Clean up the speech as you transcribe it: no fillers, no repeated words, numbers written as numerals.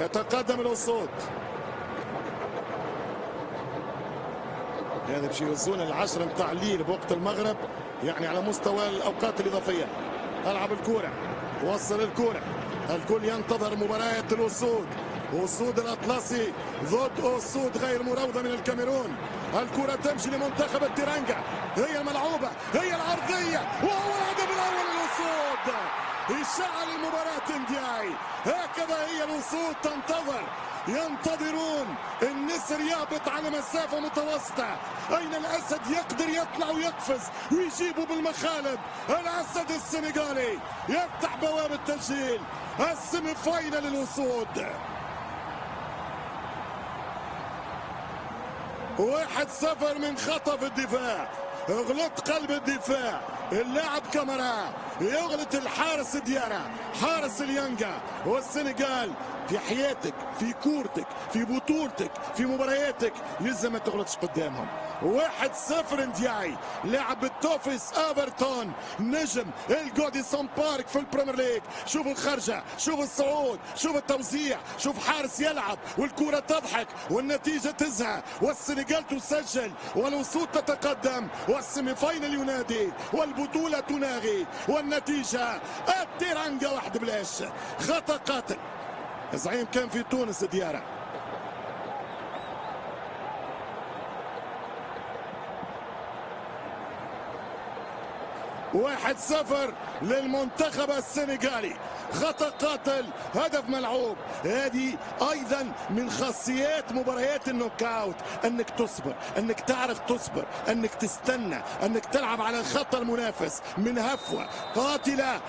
يتقدم الأسود. هذا باش يوزون العشرة نتاع الليل بوقت المغرب، يعني على مستوى الأوقات الإضافية. ألعب الكرة، وصل الكرة، الكل ينتظر مباراة الأسود. أسود الأطلسي ضد أسود غير مروضة من الكاميرون. الكرة تمشي لمنتخب التيرانجا، هي الملعوبة، هي العرضية، وهو الهدف الأول للأسود. يشعل المباراة اندياي. هكذا هي الأسود تنتظر، ينتظرون النسر يهبط على مسافة متوسطة. أين الأسد يقدر يطلع ويقفز ويجيبه بالمخالب. الأسد السنغالي يفتح بوابة التسجيل. السيمي فاينل للأسود. 1-0 من خطأ في الدفاع. غلط قلب الدفاع اللاعب كامارا، يغلط الحارس ديارا حارس اليانجا. والسنغال في حياتك، في كورتك، في بطولتك، في مبارياتك يلزم ما تغلطش قدامهم. 1-0 ندياي لاعب التوفيس ايفرتون، نجم الجوديسون بارك في البريمير ليج. شوف الخرجه، شوف الصعود، شوف التوزيع، شوف حارس يلعب والكره تضحك والنتيجه تزهى والسنغال تسجل والأسود تتقدم والسيمي فاينل ينادي والبطوله تناغي والنتيجه التيرانجا 1-0. خطا قاتل. الزعيم كان في تونس ديارة. واحد 0 للمنتخب السنغالي. خطأ قاتل، هدف ملعوب. هذه ايضا من خاصيات مباريات النوك اوت، انك تصبر، انك تعرف تصبر، انك تستنى، انك تلعب على خط المنافس من هفوة قاتلة.